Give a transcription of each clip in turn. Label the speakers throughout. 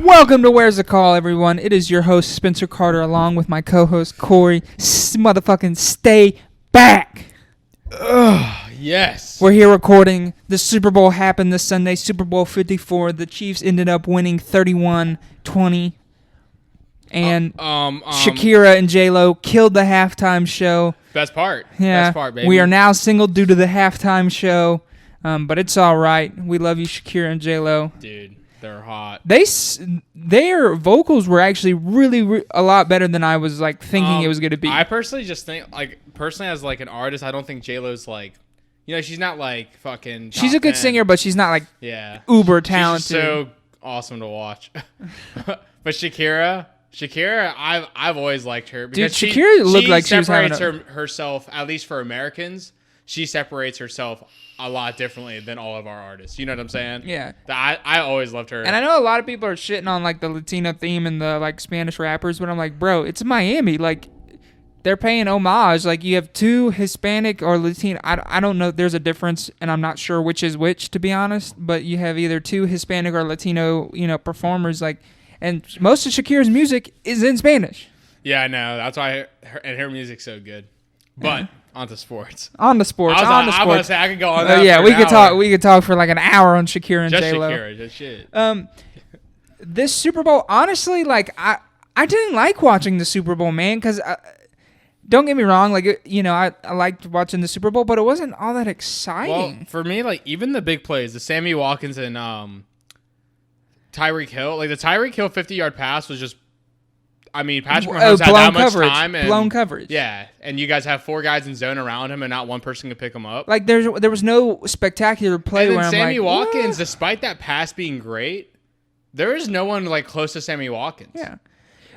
Speaker 1: Welcome to Where's the Call, everyone. It is your host, Spencer Carter, along with my co-host, Corey. Motherfucking stay back.
Speaker 2: Ugh, yes.
Speaker 1: We're here recording. The Super Bowl happened this Sunday, Super Bowl 54. The Chiefs ended up winning 31-20. And Shakira and J-Lo killed the halftime show.
Speaker 2: Best part.
Speaker 1: Yeah,
Speaker 2: Best part, baby.
Speaker 1: We are now single due to the halftime show. But it's all right. We love you, Shakira and J-Lo.
Speaker 2: Dude, they're hot.
Speaker 1: Their vocals were actually really a lot better than I was thinking it was going to be.
Speaker 2: I personally just think, as an artist, I don't think J-Lo's she's not fucking.
Speaker 1: She's a good
Speaker 2: 10.
Speaker 1: singer, but she's not uber talented.
Speaker 2: She's so awesome to watch. But Shakira, I've always liked her because
Speaker 1: Shakira looked like she was having
Speaker 2: herself, at least for Americans. She separates herself a lot differently than all of our artists. You know what I'm saying?
Speaker 1: Yeah.
Speaker 2: I always loved her.
Speaker 1: And I know a lot of people are shitting on the Latino theme and the Spanish rappers, but I'm like, bro, it's Miami. They're paying homage. You have two Hispanic or Latino. I don't know. There's a difference, and I'm not sure which is which, to be honest. But you have either two Hispanic or Latino, performers. And most of Shakira's music is in Spanish.
Speaker 2: Yeah, I know. That's why her music's so good. But. Yeah. On to sports.
Speaker 1: On the sports.
Speaker 2: I was going to say, I could go on that for
Speaker 1: we
Speaker 2: an
Speaker 1: could
Speaker 2: hour.
Speaker 1: talk. We could talk for an hour on Shakira and J-Lo.
Speaker 2: Just shit.
Speaker 1: This Super Bowl, honestly, I didn't like watching the Super Bowl, man, because don't get me wrong, I liked watching the Super Bowl, but it wasn't all that exciting.
Speaker 2: Well, for me, even the big plays, the Sammy Watkins and Tyreek Hill, the Tyreek Hill 50-yard pass was just. Patrick Mahomes had that much time. And,
Speaker 1: blown coverage.
Speaker 2: Yeah, and you guys have four guys in zone around him and not one person can pick him up.
Speaker 1: There was no spectacular play
Speaker 2: and
Speaker 1: where
Speaker 2: Sammy Watkins,
Speaker 1: what?
Speaker 2: Despite that pass being great, there is no one close to Sammy Watkins.
Speaker 1: Yeah.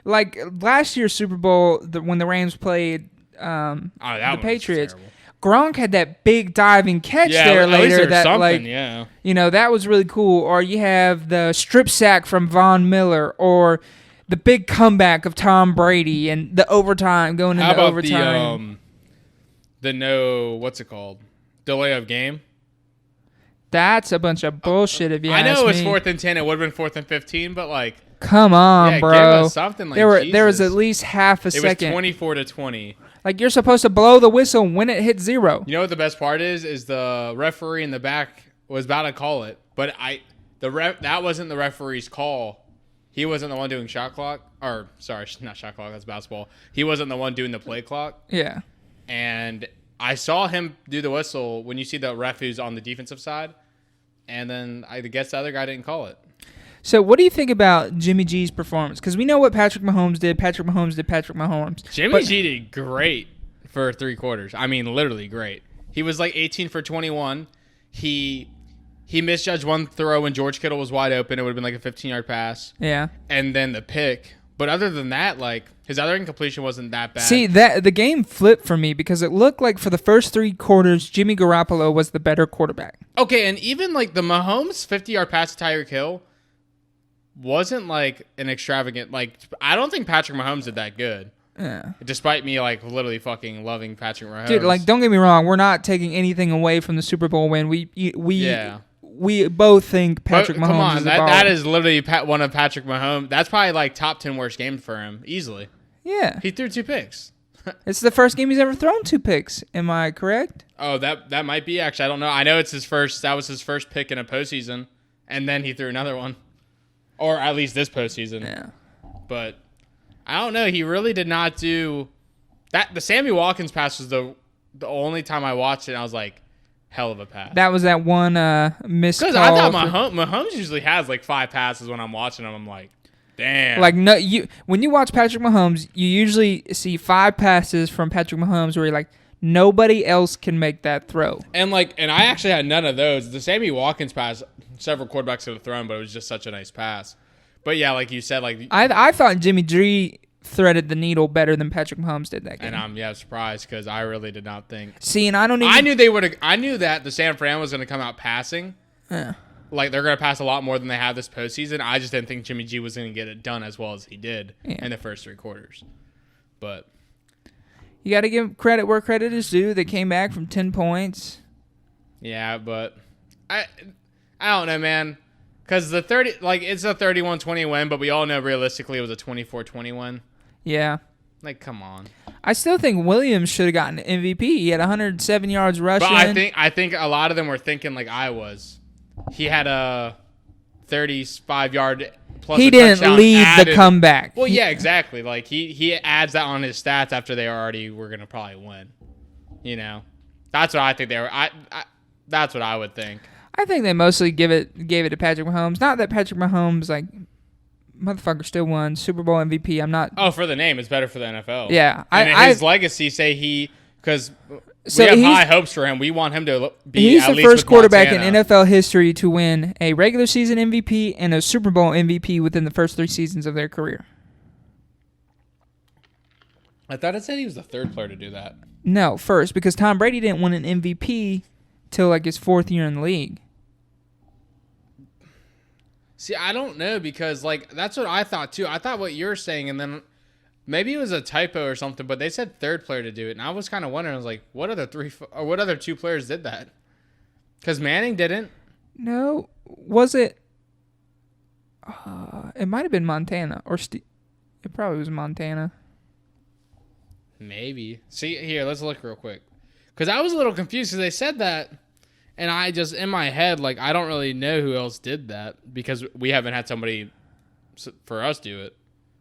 Speaker 1: Last year's Super Bowl, when the Rams played the Patriots, Gronk had that big diving catch there later. That was really cool. Or you have the strip sack from Von Miller, or the big comeback of Tom Brady and the overtime going into overtime.
Speaker 2: What's it called? Delay of game?
Speaker 1: That's a bunch of bullshit if you ask me.
Speaker 2: I know it was 4th and 10. It would have been 4th and 15, but
Speaker 1: come on, bro.
Speaker 2: Give us something
Speaker 1: there was at least half a second.
Speaker 2: It was 24-20.
Speaker 1: You're supposed to blow the whistle when it hits zero.
Speaker 2: You know what the best part is? Is the referee in the back was about to call it, but that wasn't the referee's call. He wasn't the one doing shot clock. Or, sorry, not shot clock. That's basketball. He wasn't the one doing the play clock.
Speaker 1: Yeah.
Speaker 2: And I saw him do the whistle when you see the ref who's on the defensive side. And then I guess the other guy didn't call it.
Speaker 1: So what do you think about Jimmy G's performance? Because we know what Patrick Mahomes did.
Speaker 2: Jimmy G did great for 3 quarters. Literally great. He was 18 for 21. He misjudged one throw when George Kittle was wide open. It would have been a 15-yard pass.
Speaker 1: Yeah.
Speaker 2: And then the pick. But other than that, his other incompletion wasn't that bad.
Speaker 1: See, the game flipped for me because it looked like for the first 3 quarters, Jimmy Garoppolo was the better quarterback.
Speaker 2: Okay, and even the Mahomes 50-yard pass to Tyreek Hill wasn't an extravagant. I don't think Patrick Mahomes did that good.
Speaker 1: Yeah.
Speaker 2: Despite me literally fucking loving Patrick Mahomes.
Speaker 1: Dude, don't get me wrong, we're not taking anything away from the Super Bowl win. We both think Patrick Mahomes
Speaker 2: come on,
Speaker 1: is a baller.
Speaker 2: That is literally one of Patrick Mahomes. That's probably top 10 worst games for him, easily.
Speaker 1: Yeah.
Speaker 2: He threw 2 picks.
Speaker 1: It's the first game he's ever thrown 2 picks. Am I correct?
Speaker 2: Oh, that might be, actually. I don't know. I know it's that was his first pick in a postseason, and then he threw another one. Or at least this postseason.
Speaker 1: Yeah.
Speaker 2: But I don't know. He really did not do that. The Sammy Watkins pass was the only time I watched it, and I was like, hell of a pass.
Speaker 1: That was that one missed call.
Speaker 2: Because I thought Mahomes usually has 5 passes when I'm watching him. I'm like, damn.
Speaker 1: When you watch Patrick Mahomes, you usually see 5 passes from Patrick Mahomes where you're nobody else can make that throw.
Speaker 2: And I actually had none of those. The Sammy Watkins pass, several quarterbacks could have thrown, but it was just such a nice pass. But yeah, like you said,
Speaker 1: I thought Jimmy G threaded the needle better than Patrick Mahomes did that game.
Speaker 2: And I'm surprised because I really did not think.
Speaker 1: See, and I don't even.
Speaker 2: I knew that the San Fran was going to come out passing.
Speaker 1: Yeah.
Speaker 2: They're going to pass a lot more than they have this postseason. I just didn't think Jimmy G was going to get it done as well as he did in the first 3 quarters. But
Speaker 1: you got to give credit where credit is due. They came back from 10 points.
Speaker 2: Yeah, but I don't know, man. Because the 30, like, it's a 31-20 win, but we all know realistically it was a 24-20 win.
Speaker 1: Yeah.
Speaker 2: Like, come on.
Speaker 1: I still think Williams should have gotten MVP. He had 107 yards rushing.
Speaker 2: But I think a lot of them were thinking like I was. He had a 35-yard plus.
Speaker 1: He didn't lead the comeback.
Speaker 2: Well, yeah, exactly. Like he adds that on his stats after they already were gonna probably win. You know, that's what I think they were. That's what I would think.
Speaker 1: I think they mostly gave it to Patrick Mahomes. Not that Patrick Mahomes, like, motherfucker still won Super Bowl MVP. I'm not.
Speaker 2: Oh, for the name, it's better for the NFL.
Speaker 1: Yeah,
Speaker 2: his legacy. Because we have high hopes for him. We want him to be.
Speaker 1: He's
Speaker 2: at
Speaker 1: the
Speaker 2: least
Speaker 1: first quarterback
Speaker 2: Montana.
Speaker 1: in NFL history to win a regular season MVP and a Super Bowl MVP within the first 3 seasons of their career.
Speaker 2: I thought it said he was the third player to do that.
Speaker 1: No, first, because Tom Brady didn't win an MVP till like his 4th year in the league.
Speaker 2: See, I don't know because like that's what I thought too. I thought what you're saying, and then maybe it was a typo or something. But they said third player to do it, and I was kind of wondering. I was like, what other 2 players did that? Because Manning didn't.
Speaker 1: No, was it? It might have been Montana or It probably was Montana.
Speaker 2: Maybe. See here, let's look real quick. Because I was a little confused because they said that. And I just, in my head, like, I don't really know who else did that because we haven't had somebody for us do it.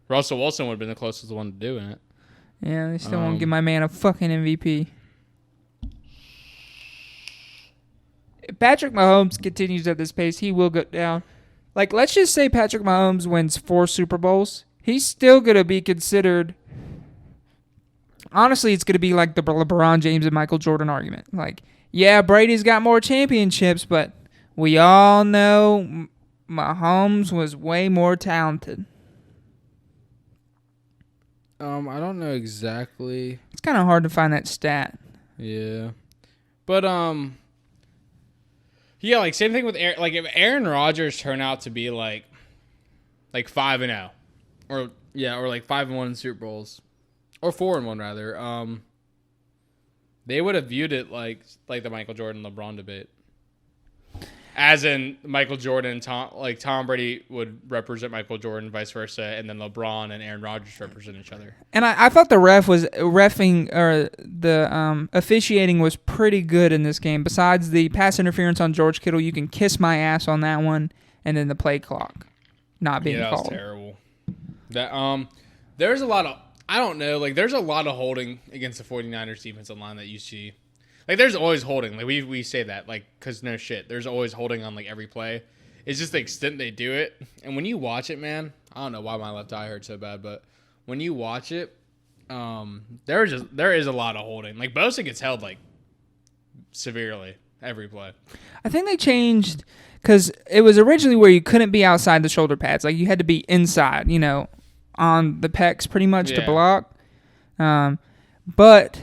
Speaker 2: Russell Wilson would have been the closest one to doing it.
Speaker 1: Yeah, they still won't give my man a fucking MVP. If Patrick Mahomes continues at this pace, he will go down. Like, let's just say Patrick Mahomes wins 4 Super Bowls. He's still going to be considered... Honestly, it's going to be like the LeBron James and Michael Jordan argument. Like... Yeah, Brady's got more championships, but we all know Mahomes was way more talented.
Speaker 2: I don't know exactly.
Speaker 1: It's kind of hard to find that stat.
Speaker 2: Yeah. But, yeah, like, same thing with Aaron. Like, if Aaron Rodgers turned out to be, like 5-0, or like 5-1 in Super Bowls, or 4-1, rather, they would have viewed it like the Michael Jordan-LeBron debate. As in Michael Jordan and Tom Brady would represent Michael Jordan, vice versa, and then LeBron and Aaron Rodgers represent each other.
Speaker 1: And I thought the the officiating was pretty good in this game. Besides the pass interference on George Kittle, you can kiss my ass on that one, and then the play clock not being called.
Speaker 2: That was terrible. That there's a lot of... I don't know. Like, there's a lot of holding against the 49ers defensive line that you see. Like, there's always holding. Like, we say that, like, because no shit. There's always holding on, like, every play. It's just the extent they do it. And when you watch it, man, I don't know why my left eye hurts so bad, but when you watch it, there is a lot of holding. Like, Bosa gets held, like, severely every play.
Speaker 1: I think they changed because it was originally where you couldn't be outside the shoulder pads. Like, you had to be inside, you know, on the pecs pretty much to block. But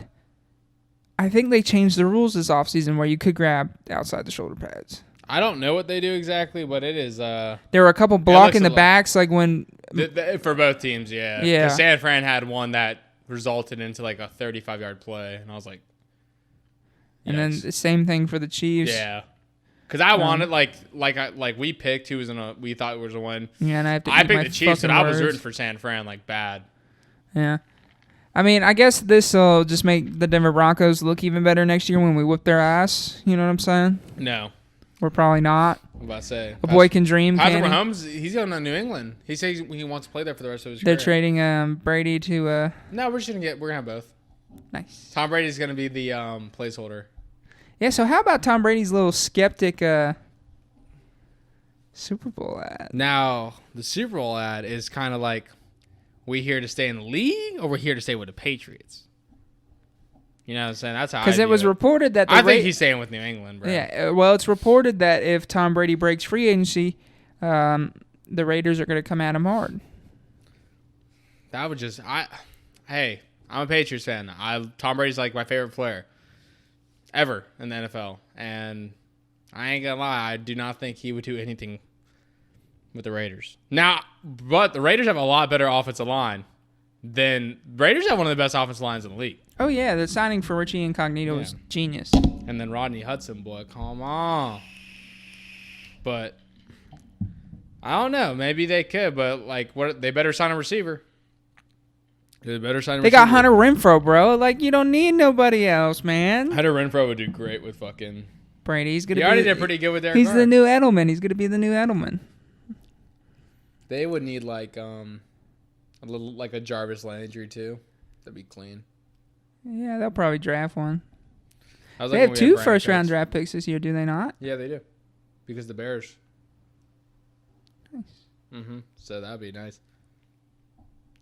Speaker 1: I think they changed the rules this offseason where you could grab outside the shoulder pads.
Speaker 2: I don't know what they do exactly, but it is...
Speaker 1: there were a couple blocking the backs, like when...
Speaker 2: for both teams, yeah.
Speaker 1: Yeah.
Speaker 2: San Fran had one that resulted into like a 35-yard play, and I was like... Yikes.
Speaker 1: And then the same thing for the Chiefs.
Speaker 2: Yeah. Because I wanted, like we picked who was we thought was a win.
Speaker 1: Yeah, and I
Speaker 2: picked the Chiefs, and I was rooting for San Fran, like, bad.
Speaker 1: Yeah. I mean, I guess this will just make the Denver Broncos look even better next year when we whip their ass. You know what I'm saying?
Speaker 2: No.
Speaker 1: We're probably not.
Speaker 2: I'm about to say.
Speaker 1: A boy can dream,
Speaker 2: Patrick Mahomes, he's going to New England. He says he wants to play there for the rest of his career.
Speaker 1: They're trading Brady to...
Speaker 2: No, we're going to have both.
Speaker 1: Nice.
Speaker 2: Tom Brady's going to be the placeholder.
Speaker 1: Yeah, so how about Tom Brady's little skeptic Super Bowl ad?
Speaker 2: Now, the Super Bowl ad is kind of like, we here to stay in the league, or we're here to stay with the Patriots? You know what I'm saying? That's how I
Speaker 1: Because it was reported that...
Speaker 2: I think he's staying with New England, bro.
Speaker 1: Yeah, well, it's reported that if Tom Brady breaks free agency, the Raiders are going to come at him hard.
Speaker 2: That would just... Hey, I'm a Patriots fan. Tom Brady's like my favorite player ever in the NFL. And I ain't gonna lie, I do not think he would do anything with the Raiders. Now, but the Raiders have a lot better offensive line than... Raiders have one of the best offensive lines in the league.
Speaker 1: Oh, yeah, the signing for Richie Incognito was genius.
Speaker 2: And then Rodney Hudson, boy, come on. But I don't know. Maybe they could, but like, what? They better sign a receiver. They
Speaker 1: got Hunter Renfrow, bro. Like, you don't need nobody else, man.
Speaker 2: Hunter Renfrow would do great with fucking
Speaker 1: Brady. He
Speaker 2: already did pretty good with Derek
Speaker 1: He's
Speaker 2: Carr.
Speaker 1: the new Edelman. He's gonna be the new Edelman.
Speaker 2: They would need like a little like a Jarvis Landry too. That'd be clean.
Speaker 1: Yeah, they'll probably draft one. They have 2 first-round draft picks this year, do they not?
Speaker 2: Yeah, they do. Because the Bears.
Speaker 1: Nice.
Speaker 2: So that'd be nice.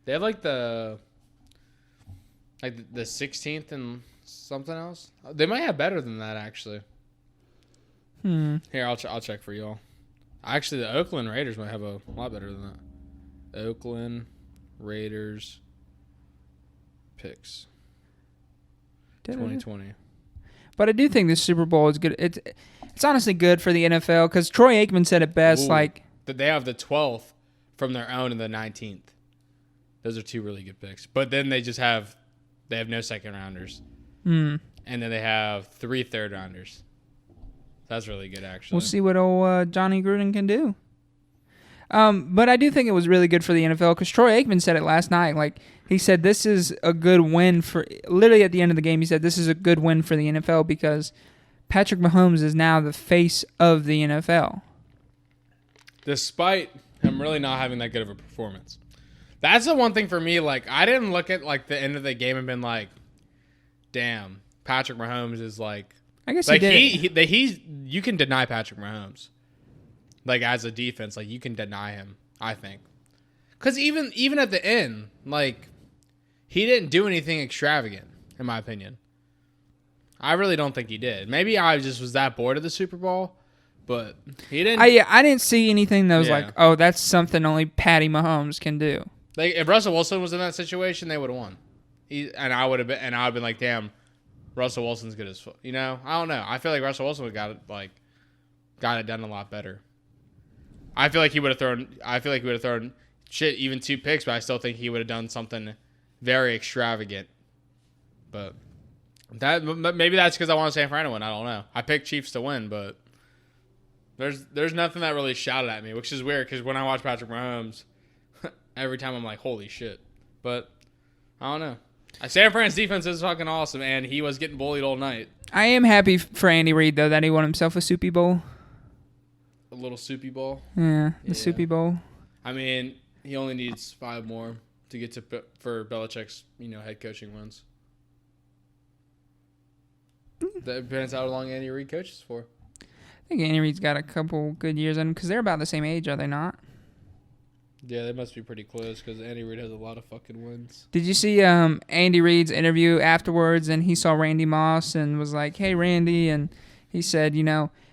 Speaker 2: They have like the 16th and something else. They might have better than that actually. Here, I'll check for y'all. Actually, the Oakland Raiders might have a lot better than that. Oakland Raiders picks 2020.
Speaker 1: But I do think this Super Bowl is good. It's honestly good for the NFL because Troy Aikman said it best. Like
Speaker 2: that they have the 12th from their own and the 19th. Those are 2 really good picks. But then they have no second rounders. And then they have 3 third rounders. That's really good, actually.
Speaker 1: We'll see what old Johnny Gruden can do. But I do think it was really good for the NFL because Troy Aikman said it last night. Like, he said this is a good win for – literally at the end of the game, he said this is a good win for the NFL because Patrick Mahomes is now the face of the NFL.
Speaker 2: Despite him really not having that good of a performance. That's the one thing for me. Like, I didn't look at, like, the end of the game and been like, damn, Patrick Mahomes is, like –
Speaker 1: I guess
Speaker 2: like
Speaker 1: he did.
Speaker 2: You can deny Patrick Mahomes. Like, as a defense, like, you can deny him, I think. Because even at the end, like, he didn't do anything extravagant, in my opinion. I really don't think he did. Maybe I just was that bored of the Super Bowl, but he didn't.
Speaker 1: I didn't see anything that was like, oh, that's something only Patty Mahomes can do.
Speaker 2: Like, if Russell Wilson was in that situation, they would have won. I would have been like, damn, Russell Wilson's good as fuck. You know, I don't know. I feel like Russell Wilson would got it done a lot better. I feel like he would have thrown shit, even 2 picks, but I still think he would have done something very extravagant. But maybe that's because I want San Fran to win. I don't know. I picked Chiefs to win, but there's nothing that really shouted at me, which is weird because when I watch Patrick Mahomes, every time I'm like, holy shit. But I don't know. San Fran's defense is fucking awesome, and he was getting bullied all night.
Speaker 1: I am happy for Andy Reid, though, that he won himself a Soupy Bowl.
Speaker 2: A little Soupy Bowl?
Speaker 1: Yeah, the Soupy Bowl.
Speaker 2: I mean, he only needs 5 more to get for Belichick's, head coaching wins. That depends how long Andy Reid coaches for.
Speaker 1: I think Andy Reid's got a couple good years in him because they're about the same age, are they not?
Speaker 2: Yeah, they must be pretty close because Andy Reid has a lot of fucking wins.
Speaker 1: Did you see Andy Reid's interview afterwards, and he saw Randy Moss and was like, hey, Randy, and he said,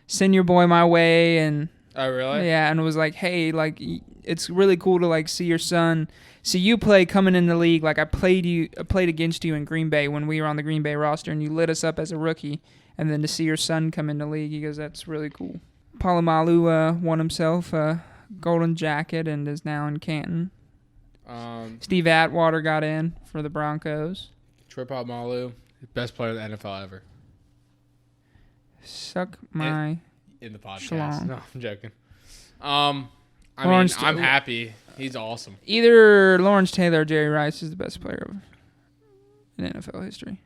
Speaker 1: send your boy my way, and
Speaker 2: oh, really?
Speaker 1: Yeah, and it was like, hey, like, it's really cool to, like, see you play coming in the league. Like, I played against you in Green Bay when we were on the Green Bay roster, and you lit us up as a rookie, and then to see your son come in the league, he goes, that's really cool. Palomalu won himself golden jacket and is now in Canton. Steve Atwater got in for the Broncos.
Speaker 2: Troy Polamalu, best player in the NFL ever.
Speaker 1: Suck my
Speaker 2: in the podcast.
Speaker 1: Shalom.
Speaker 2: No, I'm joking. I'm happy. He's awesome.
Speaker 1: Either Lawrence Taylor or Jerry Rice is the best player in NFL history.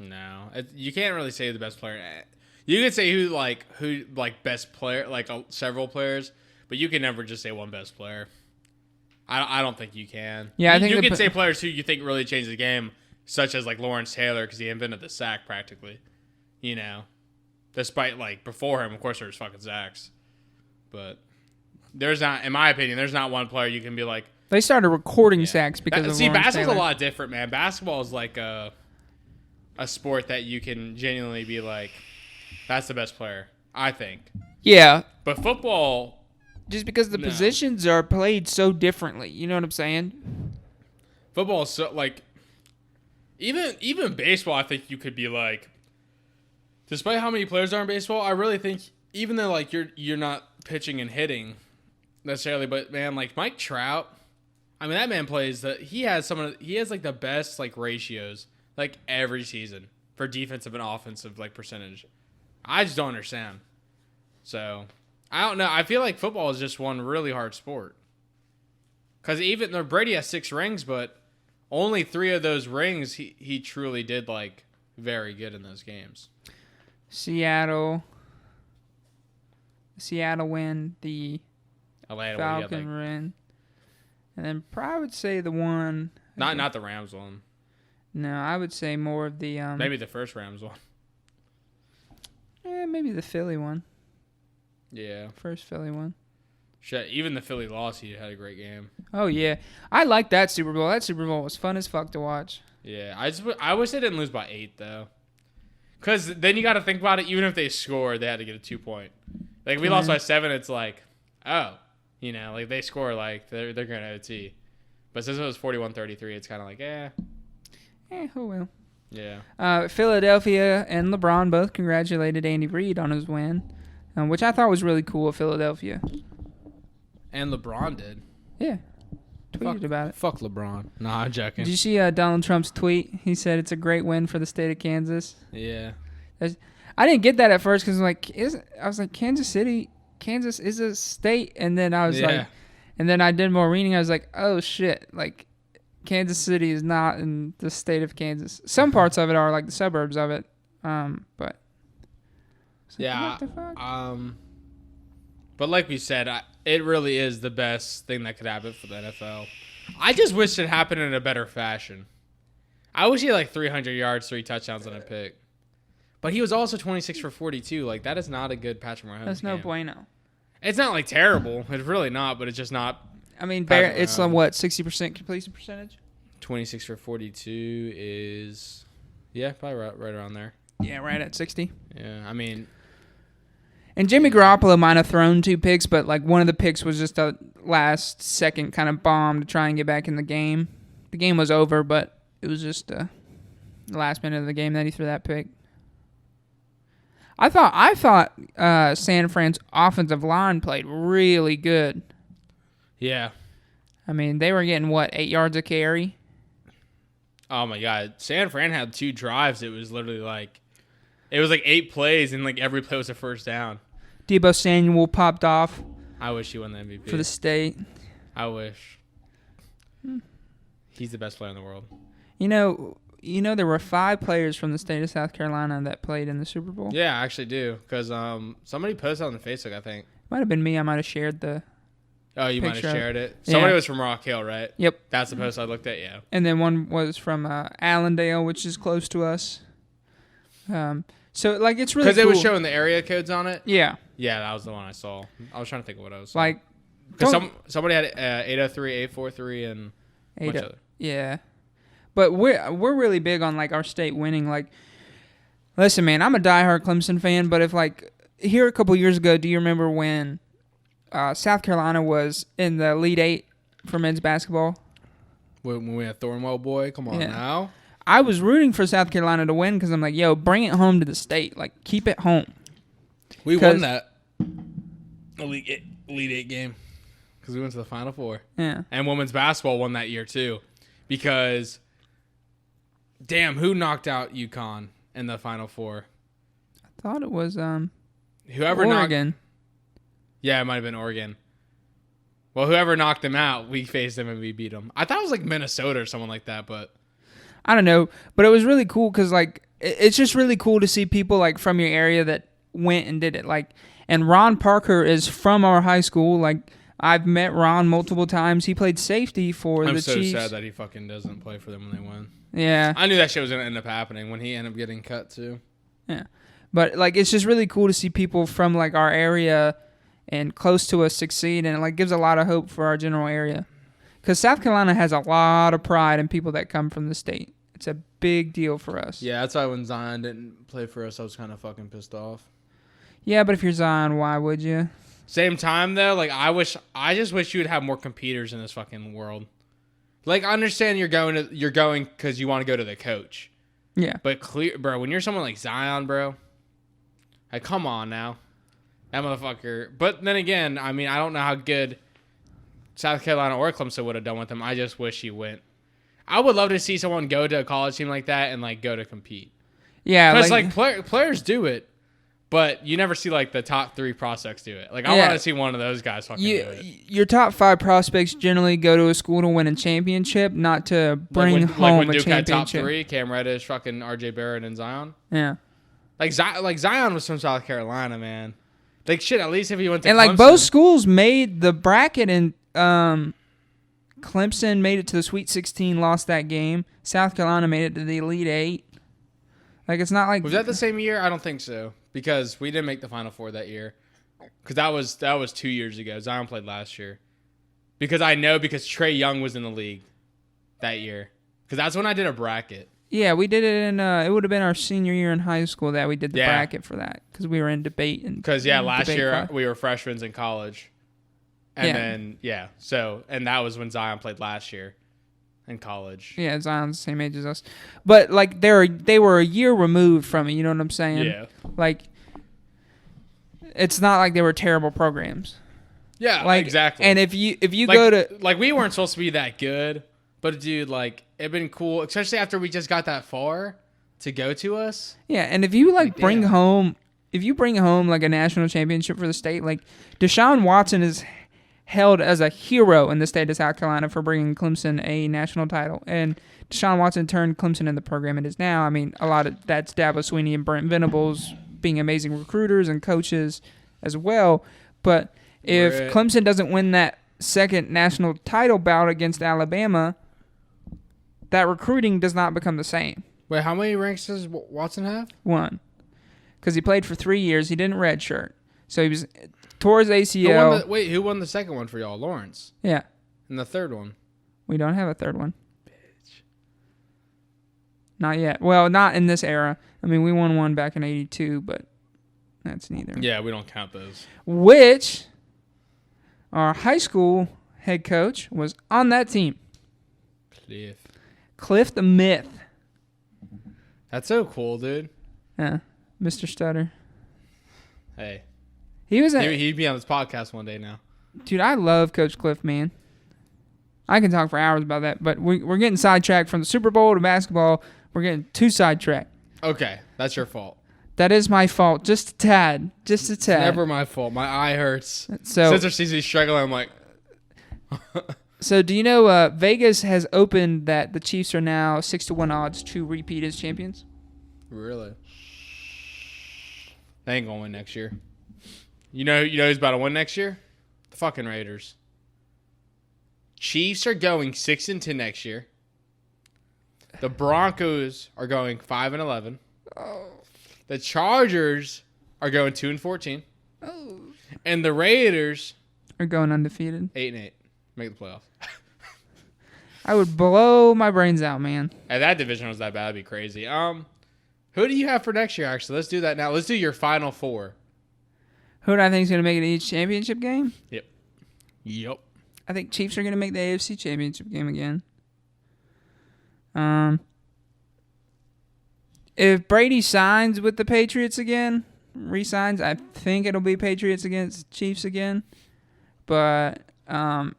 Speaker 2: No, you can't really say the best player. You could say who best player, like several players. But you can never just say one best player. I don't think you can.
Speaker 1: Yeah, I think
Speaker 2: you can say players who you think really changed the game, such as like Lawrence Taylor, because he invented the sack practically. Despite like before him, of course, there's fucking sacks, but there's not, in my opinion, there's not one player you can be like.
Speaker 1: They started recording sacks because of Lawrence
Speaker 2: basketball's
Speaker 1: Taylor.
Speaker 2: a lot different, man. Basketball is like a sport that you can genuinely be like, that's the best player, I think.
Speaker 1: Yeah,
Speaker 2: but football.
Speaker 1: Just because the positions are played so differently. You know what I'm saying?
Speaker 2: Football is so, like, even baseball, I think you could be like, despite how many players are in baseball, I really think, even though, like, you're not pitching and hitting necessarily, but, man, like, Mike Trout, I mean, that man plays, he has like, the best, like, ratios, like, every season for defensive and offensive, like, percentage. I just don't understand. So, I don't know. I feel like football is just one really hard sport. Because even though Brady has 6 rings, but only 3 of those rings he truly did like very good in those games.
Speaker 1: Seattle win, the
Speaker 2: Atlanta
Speaker 1: Falcon win, and then probably would say the one.
Speaker 2: Not the Rams one.
Speaker 1: No, I would say more of the
Speaker 2: maybe the first Rams one.
Speaker 1: Yeah, maybe the Philly one.
Speaker 2: Yeah,
Speaker 1: first Philly one.
Speaker 2: Shit, even the Philly loss, he had a great game.
Speaker 1: Oh yeah, I like that Super Bowl. That Super Bowl was fun as fuck to watch.
Speaker 2: Yeah, I wish they didn't lose by 8 though, because then you got to think about it. Even if they scored, they had to get a 2-point. Like if we lost by 7, it's like, oh, like they score, like they're going to OT. But since it was 41-33, it's kind of like,
Speaker 1: oh well.
Speaker 2: Yeah.
Speaker 1: Philadelphia and LeBron both congratulated Andy Reid on his win, which I thought was really cool of Philadelphia.
Speaker 2: And LeBron did.
Speaker 1: Yeah. Tweeted about it.
Speaker 2: Fuck LeBron. Nah, I'm joking.
Speaker 1: Did you see Donald Trump's tweet? He said it's a great win for the state of Kansas.
Speaker 2: Yeah.
Speaker 1: I didn't get that at first because I was like, Kansas is a state, and then I was like, and then I did more reading. I was like, oh shit, like Kansas City is not in the state of Kansas. Some parts of it are, like the suburbs of it, but
Speaker 2: yeah, what the fuck? But like we said, it really is the best thing that could happen for the NFL. I just wish it happened in a better fashion. I wish he had like 300 yards, 3 touchdowns, and a pick. But he was also 26 for 42. Like, that is not a good Patrick Mahomes
Speaker 1: That's
Speaker 2: game.
Speaker 1: no bueno.
Speaker 2: It's not, like, terrible. It's really not, but it's just not.
Speaker 1: I mean, it's like, what, 60% completion percentage?
Speaker 2: 26 for 42 is, yeah, probably right around there.
Speaker 1: Yeah, right at 60.
Speaker 2: Yeah, I mean.
Speaker 1: And Jimmy Garoppolo might have thrown 2 picks, but, like, one of the picks was just a last-second kind of bomb to try and get back in the game. The game was over, but it was just the last minute of the game that he threw that pick. I thought San Fran's offensive line played really good.
Speaker 2: Yeah.
Speaker 1: I mean, they were getting, 8 yards a carry?
Speaker 2: Oh, my God. San Fran had 2 drives. It was literally like, 8 plays, and, like, every play was a first down.
Speaker 1: Deebo Samuel popped off.
Speaker 2: I wish he won the MVP.
Speaker 1: For the state.
Speaker 2: I wish. He's the best player in the world.
Speaker 1: You know there were 5 players from the state of South Carolina that played in the Super Bowl?
Speaker 2: Yeah, I actually do. Because somebody posted on Facebook, I think.
Speaker 1: Might have been me. I might have shared the
Speaker 2: you might have shared it. Somebody was from Rock Hill, right?
Speaker 1: Yep.
Speaker 2: That's the post I looked at, yeah.
Speaker 1: And then one was from Allendale, which is close to us. So, like, it's really cool.
Speaker 2: Because it was showing the area codes on it?
Speaker 1: Yeah.
Speaker 2: Yeah, that was the one I saw. I was trying to think of what I was.
Speaker 1: Like,
Speaker 2: because somebody had 803, 843, and a bunch of other.
Speaker 1: Yeah. But we're really big on, like, our state winning. Like, listen, man, I'm a diehard Clemson fan, but if, like, here a couple years ago, do you remember when South Carolina was in the Elite 8 for men's basketball?
Speaker 2: When we had Thornwell boy? Come on now.
Speaker 1: I was rooting for South Carolina to win because I'm like, yo, bring it home to the state. Like, keep it home.
Speaker 2: We won that Elite 8 game because we went to the Final Four.
Speaker 1: Yeah. And
Speaker 2: women's basketball won that year, too, because... Damn, who knocked out UConn in the Final Four?
Speaker 1: I thought it was
Speaker 2: whoever
Speaker 1: Oregon.
Speaker 2: Yeah, it might have been Oregon. Well, whoever knocked them out, we faced them and we beat them. I thought it was like Minnesota or someone like that, but
Speaker 1: I don't know. But it was really cool because like it's just really cool to see people like from your area that went and did it. Like, and Ron Parker is from our high school. Like, I've met Ron multiple times. He played safety for the Chiefs. I'm so
Speaker 2: sad that he fucking doesn't play for them when they win.
Speaker 1: Yeah.
Speaker 2: I knew that shit was going to end up happening when he ended up getting cut, too.
Speaker 1: Yeah. But, like, it's just really cool to see people from, like, our area and close to us succeed, and it, like, gives a lot of hope for our general area. Because South Carolina has a lot of pride in people that come from the state. It's a big deal for us.
Speaker 2: Yeah, that's why when Zion didn't play for us, I was kind of fucking pissed off.
Speaker 1: Yeah, but if you're Zion, why would you?
Speaker 2: Same time, though, like, I just wish you would have more competitors in this fucking world. Like, I understand you're going because you want to go to the coach.
Speaker 1: Yeah.
Speaker 2: But bro, when you're someone like Zion, bro, like, come on now. That motherfucker. But then again, I mean, I don't know how good South Carolina or Clemson would have done with him. I just wish he went. I would love to see someone go to a college team like that and, like, go to compete.
Speaker 1: Yeah.
Speaker 2: Because, like players do it. But you never see like the top 3 prospects do it. Like I want to see one of those guys fucking do it.
Speaker 1: Your top 5 prospects generally go to a school to win a championship, not to bring home a
Speaker 2: Duke
Speaker 1: championship.
Speaker 2: Had top 3, Cam Reddish, fucking RJ Barrett, and Zion.
Speaker 1: Yeah.
Speaker 2: Like Zion was from South Carolina, man. Like shit, at least if he went to
Speaker 1: and
Speaker 2: Clemson.
Speaker 1: Like both schools made the bracket, and Clemson made it to the Sweet 16, lost that game. South Carolina made it to the Elite 8. Like it's not like
Speaker 2: was that the same year? I don't think so. Because we didn't make the Final Four that year. Because that was 2 years ago. Zion played last year. Because Trae Young was in the league that year. Because that's when I did a bracket.
Speaker 1: Yeah, we did it in. It would have been our senior year in high school that we did the bracket for that. Because we were in debate.
Speaker 2: Because last year we were freshmen in college. And then, so, and that was when Zion played last year in college.
Speaker 1: Yeah, Zion's the same age as us. But, like, they were a year removed from it, you know what I'm saying?
Speaker 2: Yeah.
Speaker 1: Like, it's not like they were terrible programs.
Speaker 2: Yeah,
Speaker 1: like,
Speaker 2: exactly.
Speaker 1: And if you
Speaker 2: like,
Speaker 1: go to...
Speaker 2: Like, we weren't supposed to be that good, but, dude, like, it'd been cool, especially after we just got that far to go to us.
Speaker 1: Yeah, and if you, like bring home, like, a national championship for the state, like, Deshaun Watson is held as a hero in the state of South Carolina for bringing Clemson a national title. And Deshaun Watson turned Clemson in the program it is now. I mean, a lot of that's Dabo Swinney and Brent Venables being amazing recruiters and coaches as well. But if Clemson doesn't win that second national title bout against Alabama, that recruiting does not become the same.
Speaker 2: Wait, how many ranks does Watson have?
Speaker 1: 1. Because he played for 3 years. He didn't redshirt. So he was... tore his ACL.
Speaker 2: Who won the second one for y'all? Lawrence.
Speaker 1: Yeah.
Speaker 2: And the third one?
Speaker 1: We don't have a third one. Bitch. Not yet. Well, not in this era. I mean, we won one back in 82, but that's neither.
Speaker 2: Yeah, we don't count those.
Speaker 1: Which our high school head coach was on that team. Cliff the Myth.
Speaker 2: That's so cool, dude.
Speaker 1: Yeah. Mr. Stutter.
Speaker 2: Hey.
Speaker 1: He'd
Speaker 2: be on this podcast one day now.
Speaker 1: Dude, I love Coach Cliff, man. I can talk for hours about that, but we're getting sidetracked from the Super Bowl to basketball. We're getting too sidetracked.
Speaker 2: Okay, that's your fault.
Speaker 1: That is my fault. Just a tad. Just a tad.
Speaker 2: It's never my fault. My eye hurts.
Speaker 1: So,
Speaker 2: Since our season's struggling, I'm like...
Speaker 1: So, do you know Vegas has opened that the Chiefs are now 6-1 odds to repeat as champions?
Speaker 2: Really? They ain't going to win next year. You know who's about to win next year? The fucking Raiders. Chiefs are going 6-10 next year. The Broncos are going 5-11.
Speaker 1: Oh.
Speaker 2: The Chargers are going 2-14.
Speaker 1: Oh.
Speaker 2: And the Raiders
Speaker 1: are going undefeated.
Speaker 2: 8-8. Make the playoffs.
Speaker 1: I would blow my brains out, man.
Speaker 2: If that division was that bad, that'd be crazy. Who do you have for next year, actually? Let's do that now. Let's do your Final Four.
Speaker 1: Who do I think is going to make it each championship game?
Speaker 2: Yep.
Speaker 1: I think Chiefs are going to make the AFC championship game again. If Brady signs with the Patriots again, re-signs, I think it'll be Patriots against Chiefs again. But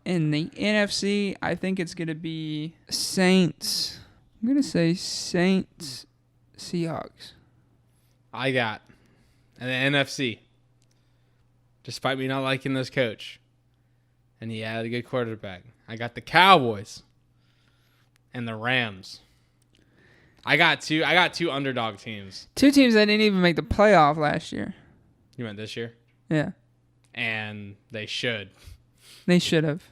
Speaker 1: in the NFC, I think it's going to be Saints. I'm going to say Saints, Seahawks.
Speaker 2: I got. And the NFC. Despite me not liking this coach. And he had a good quarterback. I got the Cowboys. And the Rams. I got two underdog teams.
Speaker 1: 2 teams that didn't even make the playoff last year.
Speaker 2: You meant this year?
Speaker 1: Yeah.
Speaker 2: And they should.
Speaker 1: They should have.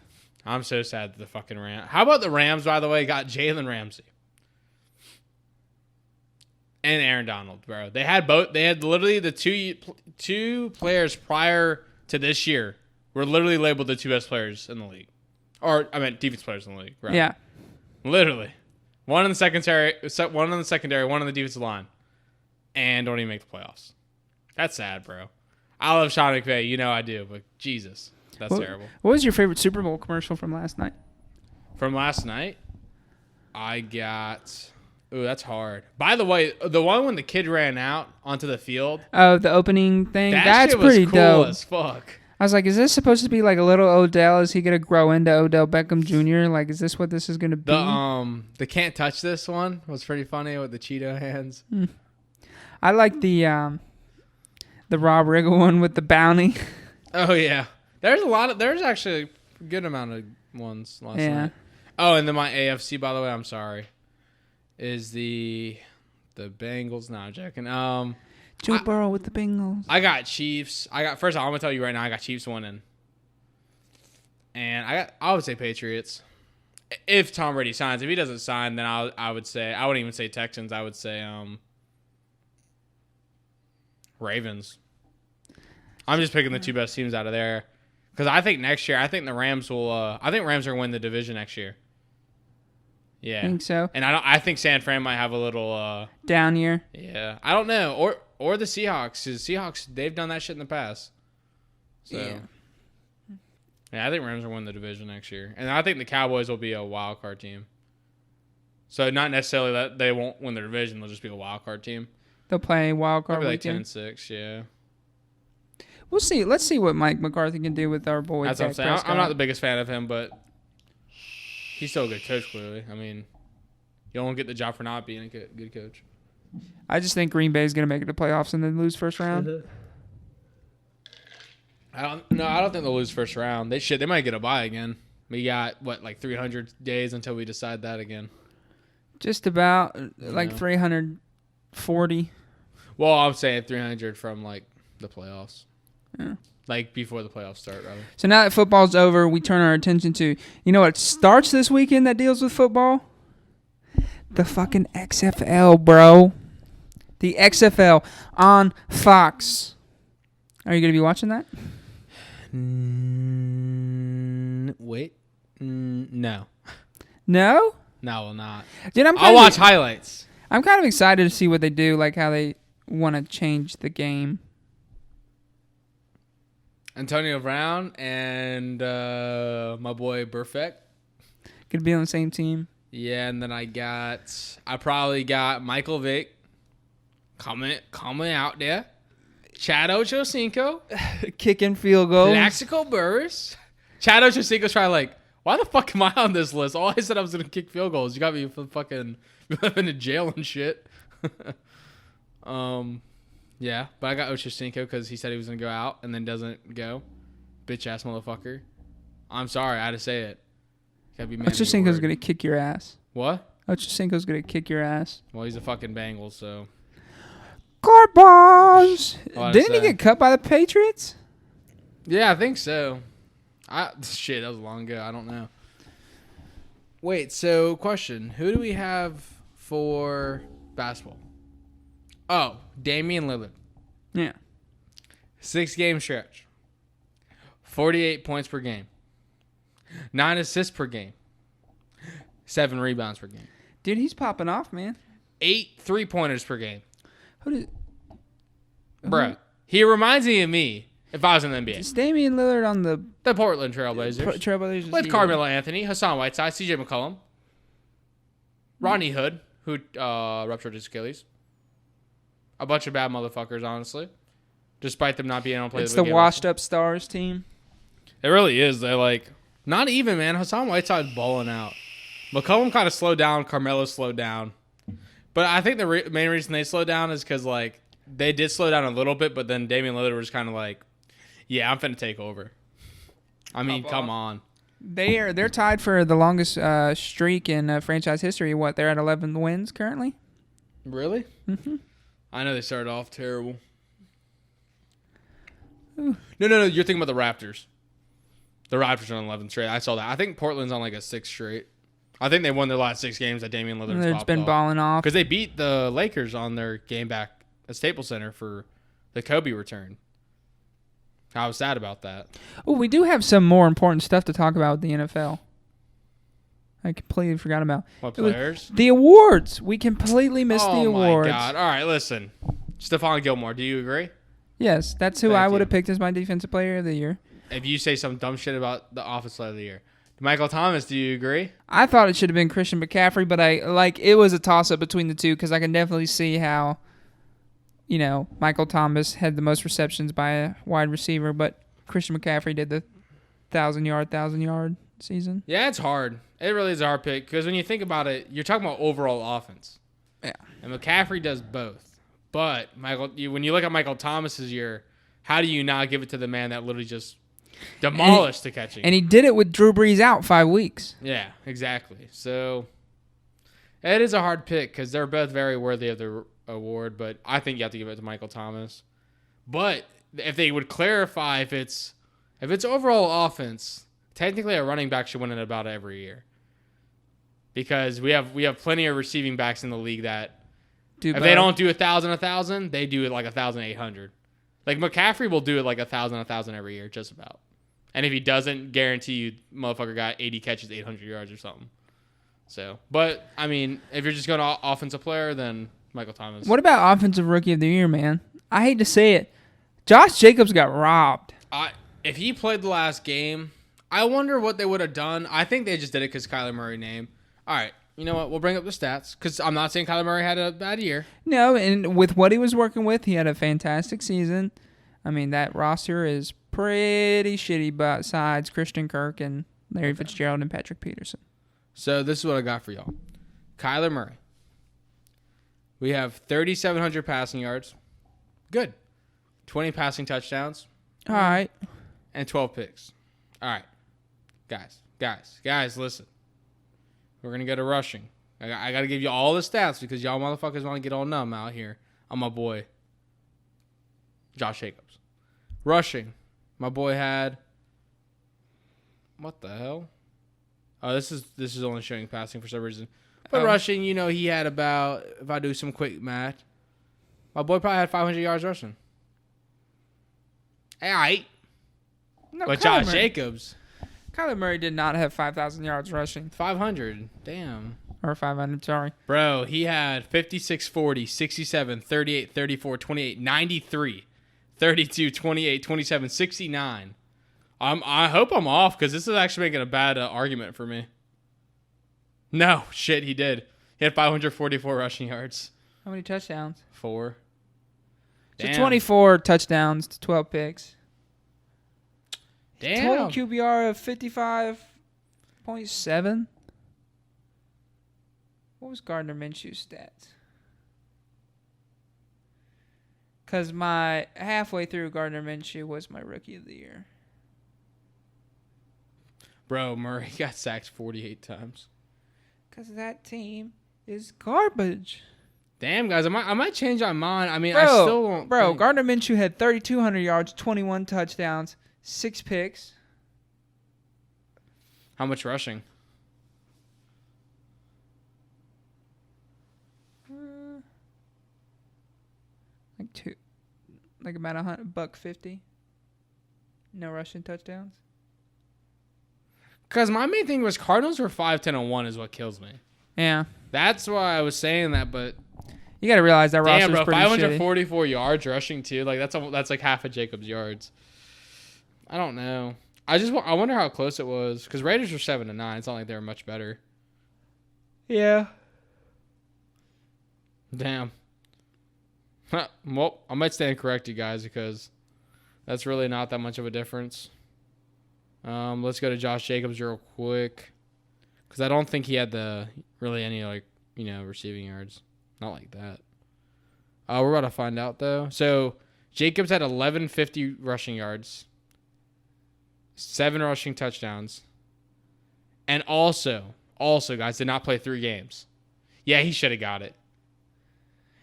Speaker 2: I'm so sad that the fucking Rams. How about the Rams, by the way, got Jalen Ramsey. And Aaron Donald, bro. They had both. They had literally the two players prior to this year were literally labeled the 2 best players in the league. Or, I meant defense players in the league. Right?
Speaker 1: Yeah.
Speaker 2: Literally. One in the secondary, one in the defensive line. And don't even make the playoffs. That's sad, bro. I love Sean McVay. You know I do. But Jesus. That's terrible.
Speaker 1: What was your favorite Super Bowl commercial from last night?
Speaker 2: From last night? I got... Ooh, that's hard. By the way, the one when the kid ran out onto the field.
Speaker 1: Oh, the opening thing? That's
Speaker 2: shit
Speaker 1: pretty
Speaker 2: was cool
Speaker 1: dope.
Speaker 2: As fuck.
Speaker 1: I was like, is this supposed to be like a little Odell? Is he going to grow into Odell Beckham Jr.? Like, is this what this is going to be?
Speaker 2: The Can't Touch This one was pretty funny with the Cheeto hands.
Speaker 1: I like the The Rob Riggle one with the bounty.
Speaker 2: Oh yeah, there's actually a good amount of ones last night. Oh, and then my AFC, by the way, I'm sorry, is the Bengals. No, I'm joking.
Speaker 1: Joe Burrow with the Bengals.
Speaker 2: I got Chiefs. First of all, I'm gonna tell you right now, I got Chiefs winning, and I would say Patriots. If Tom Brady signs, if he doesn't sign, then I would say I wouldn't even say Texans. I would say Ravens. I'm just picking the two best teams out of there because I think next year, I think the Rams will. I think Rams are going to win the division next year. Yeah,
Speaker 1: I think so.
Speaker 2: And I think San Fran might have a little
Speaker 1: down year.
Speaker 2: Yeah, I don't know, or the Seahawks. The Seahawks, they've done that shit in the past. So yeah, I think Rams will win the division next year, and I think the Cowboys will be a wild card team. So not necessarily that they won't win the division; they'll just be a wild card team.
Speaker 1: They'll play wild card.
Speaker 2: Maybe like 10-6, yeah.
Speaker 1: We'll see. Let's see what Mike McCarthy can do with our boy.
Speaker 2: That's what I'm saying. I'm not the biggest fan of him, but he's still a good coach, clearly. I mean, you don't get the job for not being a good coach.
Speaker 1: I just think Green Bay is going to make it to playoffs and then lose first round.
Speaker 2: I don't think they'll lose first round. They might get a bye again. We got, 300 days until we decide that again.
Speaker 1: Just about, 340.
Speaker 2: Well, I'm saying 300 from, the playoffs.
Speaker 1: Yeah.
Speaker 2: Before the playoffs start, rather.
Speaker 1: So now that football's over, we turn our attention to, you know what starts this weekend that deals with football? The fucking XFL, bro. The XFL on Fox. Are you going to be watching that?
Speaker 2: Wait. No.
Speaker 1: No?
Speaker 2: No, I will not.
Speaker 1: Dude,
Speaker 2: I'll watch highlights.
Speaker 1: I'm kind of excited to see what they do, how they want to change the game.
Speaker 2: Antonio Brown and my boy Burfict.
Speaker 1: Could be on the same team.
Speaker 2: Yeah, and then I probably got Michael Vick coming out there. Chad Ochocinco.
Speaker 1: Kicking field goals.
Speaker 2: Plaxico Burress. Chad Ochocinco's probably why the fuck am I on this list? All I said I was going to kick field goals. You got me fucking living in jail and shit. Yeah, but I got Ochocinco because he said he was going to go out and then doesn't go. Bitch-ass motherfucker. I'm sorry. I had to say it. Gotta be man.
Speaker 1: Ochocinco's going to kick your ass.
Speaker 2: What?
Speaker 1: Ochocinco's going to kick your ass.
Speaker 2: Well, he's a fucking Bengal, so.
Speaker 1: Garbage! Didn't he get cut by the Patriots?
Speaker 2: Yeah, I think so. Shit, that was long ago. I don't know. Wait, so question. Who do we have for basketball? Oh, Damian Lillard.
Speaker 1: Yeah.
Speaker 2: 6-game stretch. 48 points per game. 9 assists per game. 7 rebounds per game.
Speaker 1: Dude, he's popping off, man.
Speaker 2: 8 3-pointers per game.
Speaker 1: Bruh.
Speaker 2: He reminds me of me if I was in the NBA.
Speaker 1: Is Damian Lillard on the
Speaker 2: Portland Trailblazers. With Carmelo Anthony, Hassan Whiteside, CJ McCollum, Rodney Hood, who ruptured his Achilles. A bunch of bad motherfuckers, honestly. Despite them not being able to play the game.
Speaker 1: It's the washed-up stars team.
Speaker 2: It really is. They're not even, man. Hassan Whiteside's balling out. McCollum kind of slowed down. Carmelo slowed down. But I think the main reason they slowed down is because, they did slow down a little bit, but then Damian Lillard was kind of yeah, I'm finna take over. I mean, come on.
Speaker 1: They're tied for the longest streak in franchise history. What, they're at 11 wins currently?
Speaker 2: Really?
Speaker 1: Mm-hmm.
Speaker 2: I know they started off terrible. Ooh. No. You're thinking about the Raptors. The Raptors are on 11 straight. I saw that. I think Portland's on a 6 straight. I think they won their last 6 games that Damian Lillard's
Speaker 1: been balling off.
Speaker 2: Because they beat the Lakers on their game back at Staples Center for the Kobe return. I was sad about that.
Speaker 1: Oh, we do have some more important stuff to talk about with the NFL. I completely forgot about.
Speaker 2: What players?
Speaker 1: The awards. We completely missed the awards.
Speaker 2: Oh, my God. All right, listen. Stephon Gilmore, do you agree?
Speaker 1: Yes, that's who I would have picked as my defensive player of the year.
Speaker 2: If you say some dumb shit about the offensive player of the year. Michael Thomas, do you agree?
Speaker 1: I thought it should have been Christian McCaffrey, but it was a toss-up between the two because I can definitely see how, Michael Thomas had the most receptions by a wide receiver, but Christian McCaffrey did the 1,000-yard season.
Speaker 2: Yeah, it's hard. It really is a hard pick because when you think about it, you're talking about overall offense.
Speaker 1: Yeah.
Speaker 2: And McCaffrey does both. But when you look at Michael Thomas's year, how do you not give it to the man that literally just demolished the catching?
Speaker 1: And he did it with Drew Brees out 5 weeks.
Speaker 2: Yeah, exactly. So it is a hard pick because they're both very worthy of the award, but I think you have to give it to Michael Thomas. But if they would clarify if it's overall offense, technically a running back should win it about every year. Because we have plenty of receiving backs in the league that if they don't do 1,000, they do it like 1,800. Like McCaffrey will do it like 1,000 every year, just about. And if he doesn't, guarantee you, motherfucker got 80 catches, 800 yards or something. So, but I mean, if you're just going to offensive player, then Michael Thomas.
Speaker 1: What about offensive rookie of the year, man? I hate to say it, Josh Jacobs got robbed.
Speaker 2: If he played the last game, I wonder what they would have done. I think they just did it because Kyler Murray name. All right. You know what? We'll bring up the stats because I'm not saying Kyler Murray had a bad year.
Speaker 1: No, and with what he was working with, he had a fantastic season. I mean, that roster is pretty shitty besides Christian Kirk and Larry Fitzgerald and Patrick Peterson.
Speaker 2: So this is what I got for y'all. Kyler Murray. We have 3,700 passing yards. Good. 20 passing touchdowns.
Speaker 1: All right.
Speaker 2: And 12 picks. All right. Guys, listen. We're going to go to rushing. I got to give you all the stats because y'all motherfuckers want to get all numb out here on my boy, Josh Jacobs. Rushing. My boy had... What the hell? Oh, this is only showing passing for some reason. But rushing, he had about... If I do some quick math, my boy probably had 500 yards rushing. All right. No, but Josh Jacobs...
Speaker 1: Kyler Murray did not have 5,000 yards rushing.
Speaker 2: 500. Damn.
Speaker 1: Or 500, sorry.
Speaker 2: Bro, he had 56, 40, 67, 38, 34, 28, 93, 32, 28, 27, 69. I hope I'm off because this is actually making a bad argument for me. No, shit, he did. He had 544 rushing yards.
Speaker 1: How many touchdowns?
Speaker 2: 4.
Speaker 1: So 24 touchdowns to 12 picks.
Speaker 2: Damn.
Speaker 1: Total QBR of 55.7. What was Gardner Minshew's stats? Because halfway through, Gardner Minshew was my rookie of the year.
Speaker 2: Bro, Murray got sacked 48 times.
Speaker 1: Because that team is garbage.
Speaker 2: Damn, guys, I might change my mind. I mean, I still won't.
Speaker 1: Bro, Gardner Minshew had 3,200 yards, 21 touchdowns. 6 picks.
Speaker 2: How much rushing?
Speaker 1: Like about $150. No rushing touchdowns.
Speaker 2: Because my main thing was Cardinals were 5-10-1 is what kills me.
Speaker 1: Yeah.
Speaker 2: That's why I was saying that, but
Speaker 1: you got to realize that roster's pretty shitty.
Speaker 2: 544 yards rushing too. Like that's like half of Jacobs' yards. I don't know. I wonder how close it was because Raiders were 7-9. It's not like they were much better.
Speaker 1: Yeah.
Speaker 2: Damn. Well, I might stand correct, you guys, because that's really not that much of a difference. Let's go to Josh Jacobs real quick because I don't think he had really any receiving yards. Not like that. We're about to find out though. So Jacobs had 1,150 rushing yards. 7 rushing touchdowns. And also, guys, did not play 3 games. Yeah, he should have got it.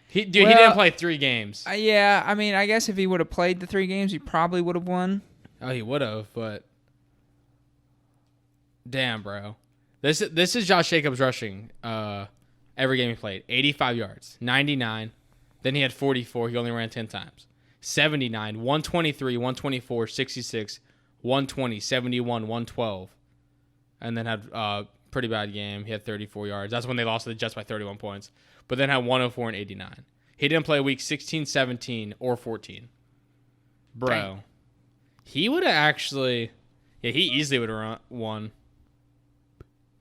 Speaker 2: He didn't play 3 games.
Speaker 1: Yeah, I mean, I guess if he would have played the 3 games, he probably would have won.
Speaker 2: Oh, he would have, but... Damn, bro. This is Josh Jacobs rushing every game he played. 85 yards, 99. Then he had 44. He only ran 10 times. 79, 123, 124, 66, 120, 71, 112. And then had a pretty bad game. He had 34 yards. That's when they lost to the Jets by 31 points. But then had 104 and 89. He didn't play week 16, 17, or 14. Bro. Dang. He would have actually... Yeah, he easily would have won.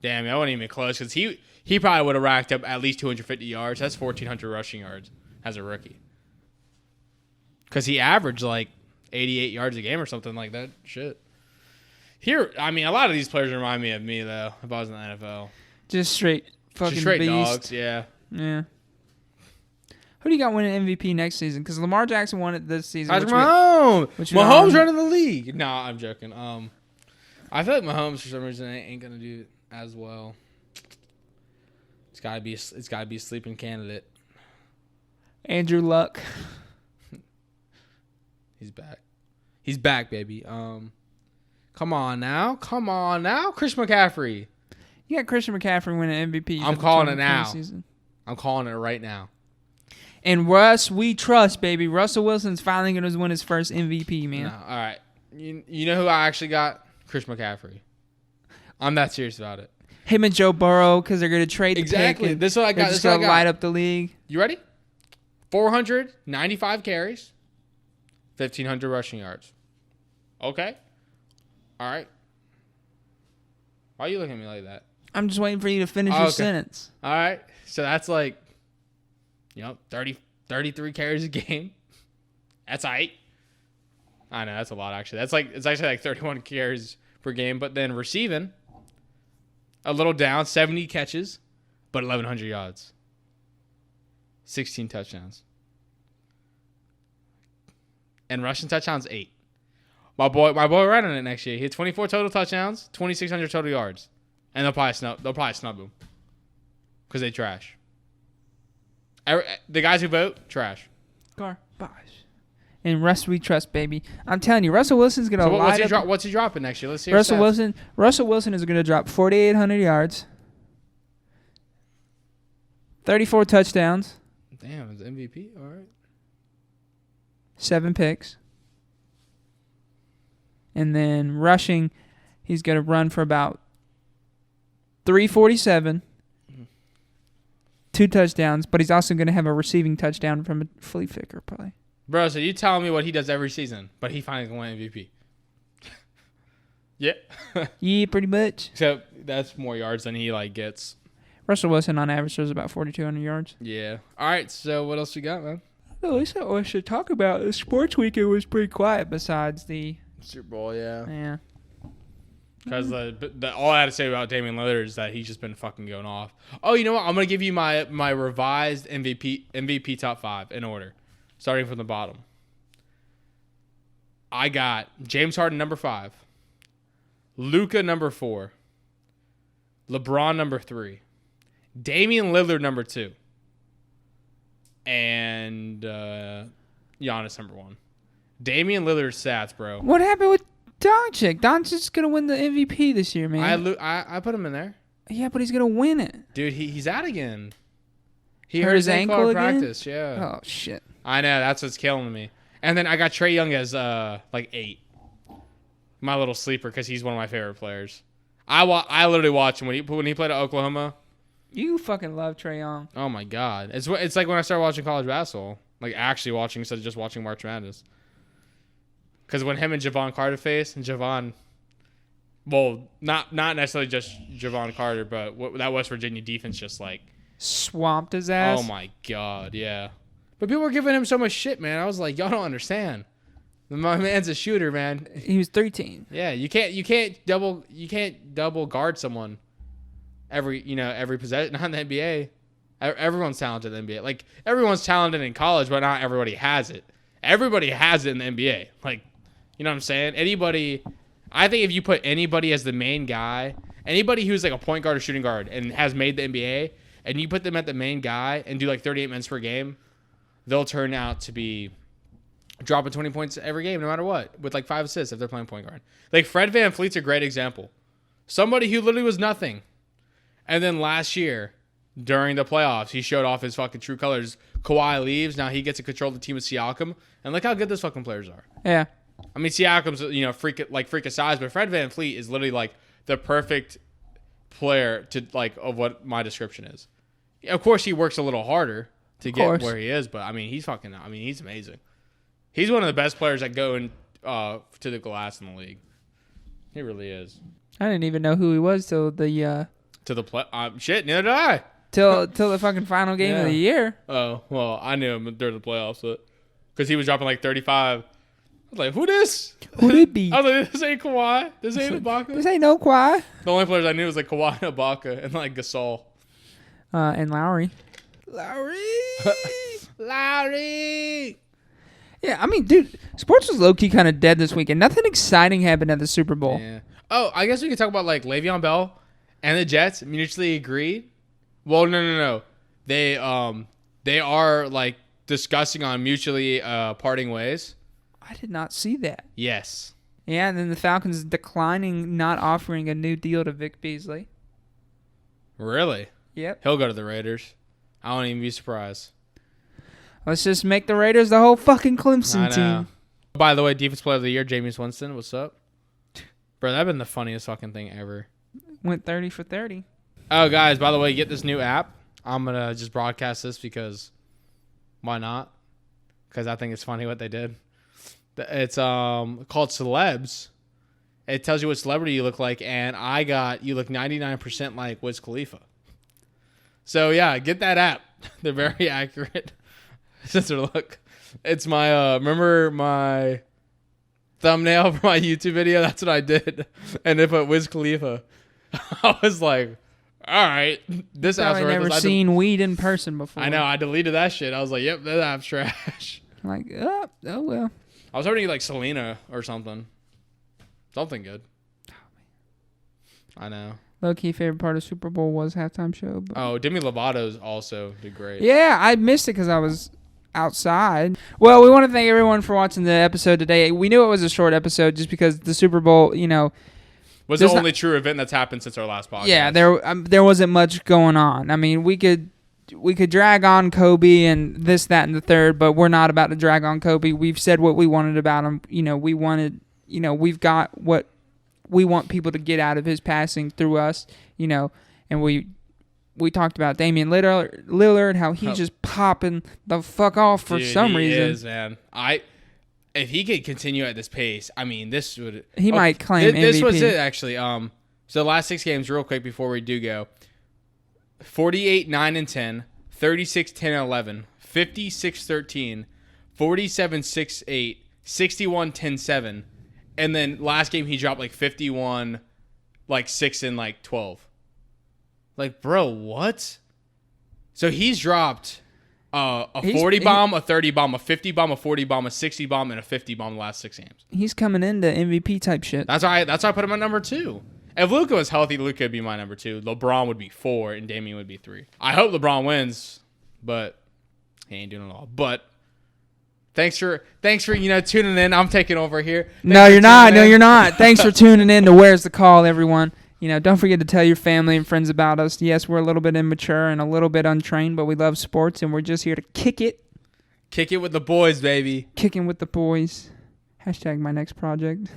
Speaker 2: Damn, I wasn't even close because he probably would have racked up at least 250 yards. That's 1,400 rushing yards as a rookie. Because he averaged like 88 yards a game or something like that. Shit. Here, I mean, a lot of these players remind me of me, though, if I was in the NFL.
Speaker 1: Just straight fucking
Speaker 2: Just straight
Speaker 1: beast.
Speaker 2: dogs, yeah.
Speaker 1: Yeah. Who do you got winning MVP next season? Because Lamar Jackson won it this season.
Speaker 2: Patrick Mahomes. Mahomes running the league. No, I'm joking. I feel like Mahomes for some reason ain't gonna do as well. It's gotta be a sleeping candidate.
Speaker 1: Andrew Luck.
Speaker 2: He's back, baby. Come on now. Chris McCaffrey.
Speaker 1: You got Christian McCaffrey winning MVP.
Speaker 2: I'm calling it now. I'm calling it right now.
Speaker 1: And Russ, we trust, baby. Russell Wilson's finally going to win his first MVP, man.
Speaker 2: No, all right. You know who I actually got? Chris McCaffrey. I'm that serious about it.
Speaker 1: Him and Joe Burrow, because they're going to trade
Speaker 2: exactly.
Speaker 1: the pick.
Speaker 2: This is what I got.
Speaker 1: They're just going to light up the league.
Speaker 2: You ready? 495 carries, 1,500 rushing yards. Okay. All right. Why are you looking at me like that?
Speaker 1: I'm just waiting for you to finish your sentence.
Speaker 2: All right. So that's like, 33 carries a game. That's all right. I know, that's a lot, actually. It's actually like 31 carries per game. But then receiving, a little down, 70 catches, but 1,100 yards. 16 touchdowns. And rushing touchdowns, 8. My boy ran on it next year. He had 24 total touchdowns, 2,600 total yards. And they'll probably snub him. Because they trash. The guys who vote, trash.
Speaker 1: Garbage. And Russ, we trust, baby. I'm telling you, Russell Wilson's going to light up.
Speaker 2: What's he dropping next year? Let's see.
Speaker 1: Russell Wilson is going to drop 4,800 yards. 34 touchdowns.
Speaker 2: Damn, it's MVP. All right.
Speaker 1: 7 picks. And then rushing, he's going to run for about 347. 2 touchdowns, but he's also going to have a receiving touchdown from a flea flicker play.
Speaker 2: Bro, so you telling me what he does every season, but he finally can win MVP? Yeah.
Speaker 1: Yeah, pretty much.
Speaker 2: So that's more yards than he gets.
Speaker 1: Russell Wilson on average throws about 4,200 yards.
Speaker 2: Yeah. All right, so what else you got, man?
Speaker 1: At least I should talk about the sports weekend was pretty quiet besides the
Speaker 2: Super Bowl, yeah.
Speaker 1: Yeah.
Speaker 2: Because all I had to say about Damian Lillard is that he's just been fucking going off. Oh, you know what? I'm going to give you my revised MVP top 5 in order, starting from the bottom. I got James Harden number 5, Luka number 4, LeBron number 3, Damian Lillard number 2, and Giannis number 1. Damian Lillard's stats, bro.
Speaker 1: What happened with Doncic? Doncic's gonna win the MVP this year, man.
Speaker 2: I put him in there.
Speaker 1: Yeah, but he's gonna win it,
Speaker 2: dude. He's out again. He
Speaker 1: hurt his ankle in
Speaker 2: practice. Yeah.
Speaker 1: Oh shit.
Speaker 2: I know, that's what's killing me. And then I got Trae Young as 8, my little sleeper, because he's one of my favorite players. I literally watched him when he played at Oklahoma.
Speaker 1: You fucking love Trae Young.
Speaker 2: Oh my god, it's like when I started watching college basketball, like actually watching instead of just watching March Madness. Because when him and Javon Carter faced, and Javon, well, not necessarily just Javon Carter, but that West Virginia defense just
Speaker 1: swamped his ass.
Speaker 2: Oh my god, yeah. But people were giving him so much shit, man. I was like, y'all don't understand. My man's a shooter, man.
Speaker 1: He was 13.
Speaker 2: Yeah, you can't double guard someone every possession. Not in the NBA. Everyone's talented in the NBA. Everyone's talented in college, but not everybody has it. Everybody has it in the NBA. You know what I'm saying? I think if you put anybody as the main guy, anybody who's a point guard or shooting guard and has made the NBA, and you put them at the main guy and do 38 minutes per game, they'll turn out to be dropping 20 points every game, no matter what, with 5 assists if they're playing point guard. Fred VanVleet's a great example. Somebody who literally was nothing. And then last year, during the playoffs, he showed off his fucking true colors. Kawhi leaves. Now he gets to control the team with Siakam. And look how good those fucking players are.
Speaker 1: Yeah.
Speaker 2: I mean, Siakam's, freak of size, but Fred VanVleet is literally, the perfect player to, of what my description is. Of course, he works a little harder to get where he is, but, I mean, he's amazing. He's one of the best players that go in to the glass in the league. He really is.
Speaker 1: I didn't even know who he was till the...
Speaker 2: Shit, neither did I.
Speaker 1: Till the fucking final game of the year.
Speaker 2: Oh, well, I knew him during the playoffs, because he was dropping 35. I was like, who this?
Speaker 1: Who'd it be?
Speaker 2: I was like, this ain't Kawhi. This ain't Ibaka.
Speaker 1: This ain't no Kawhi.
Speaker 2: The only players I knew was Kawhi and Ibaka and Gasol.
Speaker 1: And Lowry.
Speaker 2: Lowry.
Speaker 1: Yeah, I mean, dude, sports was low-key kind of dead this weekend. Nothing exciting happened at the Super Bowl.
Speaker 2: Yeah. Oh, I guess we could talk about, like, Le'Veon Bell and the Jets mutually agreed. Well, no. They are, like, discussing on mutually parting ways.
Speaker 1: I did not see that.
Speaker 2: Yes.
Speaker 1: Yeah, and then the Falcons declining, not offering a new deal to Vic Beasley.
Speaker 2: Really?
Speaker 1: Yep.
Speaker 2: He'll go to the Raiders. I won't even be surprised.
Speaker 1: Let's just make the Raiders the whole fucking Clemson team.
Speaker 2: By the way, Defense Player of the Year, Jameis Winston. What's up? Bro, that'd been the funniest fucking thing ever.
Speaker 1: Went 30 for 30.
Speaker 2: Oh, guys, by the way, get this new app. I'm going to just broadcast this because why not? Because I think it's funny what they did. It's called Celebs. It tells you what celebrity you look like, and you look 99% like Wiz Khalifa. So, yeah, get that app. They're very accurate. Just a look. It's my, remember my thumbnail for my YouTube video? That's what I did. And they put Wiz Khalifa. I was like, all right. This app's
Speaker 1: I've never seen weed in person before.
Speaker 2: I know. I deleted that shit. I was like, yep, that app's trash.
Speaker 1: Like, oh well.
Speaker 2: I was hoping to get like Selena or something. Something good. I know.
Speaker 1: Low-key favorite part of Super Bowl was halftime show. But...
Speaker 2: Oh, Demi Lovato's also did great.
Speaker 1: Yeah, I missed it because I was outside. Well, we want to thank everyone for watching the episode today. We knew it was a short episode just because the Super Bowl,
Speaker 2: was the only true event that's happened since our last podcast.
Speaker 1: Yeah, there wasn't much going on. I mean, we could drag on Kobe and this, that, and the third, but we're not about to drag on Kobe. We've said what we wanted about him. We've got what we want people to get out of his passing through us, and we talked about Damian Lillard, how he's just popping the fuck off for some reason.
Speaker 2: He is, man. If he could continue at this pace, I mean, this would...
Speaker 1: He might claim MVP.
Speaker 2: This was it, actually. So the last 6 games, real quick, before we do go. 48, 9, and 10. 36, 10, and 11. 56, 13. 47, 6, 8. 61, 10, 7. And then last game, he dropped like 51, like 6, and like 12. Like, bro, what? So he's dropped... a 40 bomb, a 30 bomb, a 50 bomb, a 40 bomb, a 60 bomb, and a 50 bomb the last 6 games.
Speaker 1: He's coming into MVP type shit.
Speaker 2: That's why I put him at number 2. If Luka was healthy, Luka would be my number 2. LeBron would be 4, and Damian would be 3. I hope LeBron wins, but he ain't doing it all. But thanks for tuning in. I'm taking over here.
Speaker 1: No, you're not. Thanks for tuning in to Where's the Call, everyone. Don't forget to tell your family and friends about us. Yes, we're a little bit immature and a little bit untrained, but we love sports, and we're just here to kick it.
Speaker 2: Kick it with the boys, baby.
Speaker 1: Kicking with the boys. # my next project.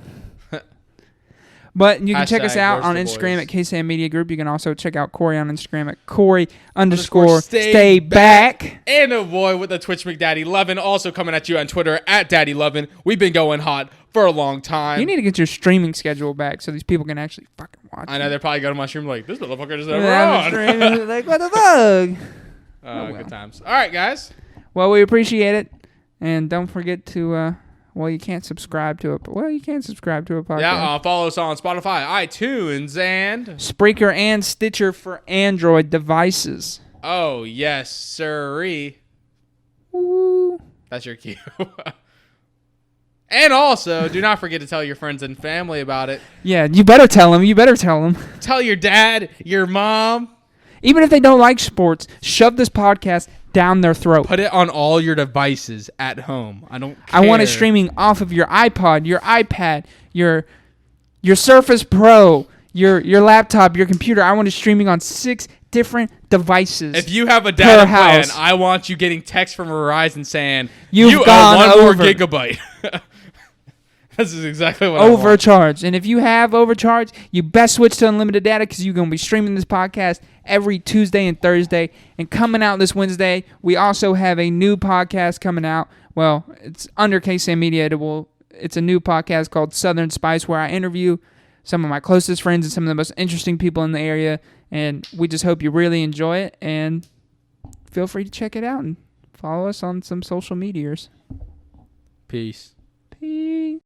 Speaker 1: But you can check us out on Instagram at Ksammedia Group. You can also check out Corey on Instagram at Corey_stay_back.
Speaker 2: And a boy with the Twitch McDaddy Lovin', also coming at you on Twitter at Daddy Lovin'. We've been going hot for a long time.
Speaker 1: You need to get your streaming schedule back so these people can actually fucking watch.
Speaker 2: I know they're probably going to my stream like, this motherfucker is never on.
Speaker 1: Like, what the fuck?
Speaker 2: Good times. All right, guys.
Speaker 1: Well, we appreciate it, and don't forget to. Well, you can't subscribe to it. Well, you can subscribe to a podcast.
Speaker 2: Yeah, follow us on Spotify, iTunes, and...
Speaker 1: Spreaker and Stitcher for Android devices.
Speaker 2: Oh, yes, sirree.
Speaker 1: Woo.
Speaker 2: That's your cue. And also, do not forget to tell your friends and family about it.
Speaker 1: Yeah, you better tell them.
Speaker 2: Tell your dad, your mom.
Speaker 1: Even if they don't like sports, shove this podcast down their throat.
Speaker 2: Put it on all your devices at home. I don't care.
Speaker 1: I want it streaming off of your iPod, your iPad, your Surface Pro, your laptop, your computer. I want it streaming on 6 different devices.
Speaker 2: If you have a data plan, I want you getting text from Verizon saying
Speaker 1: you've gone
Speaker 2: owe 1
Speaker 1: over.
Speaker 2: more gigabyte. This is exactly what
Speaker 1: overcharged. And if you have overcharged, you best switch to unlimited data because you're going to be streaming this podcast every Tuesday and Thursday. And coming out this Wednesday, we also have a new podcast coming out. Well, it's under Ksammedia. It's a new podcast called Southern Spice where I interview some of my closest friends and some of the most interesting people in the area. And we just hope you really enjoy it. And feel free to check it out and follow us on some social medias.
Speaker 2: Peace.
Speaker 1: Peace.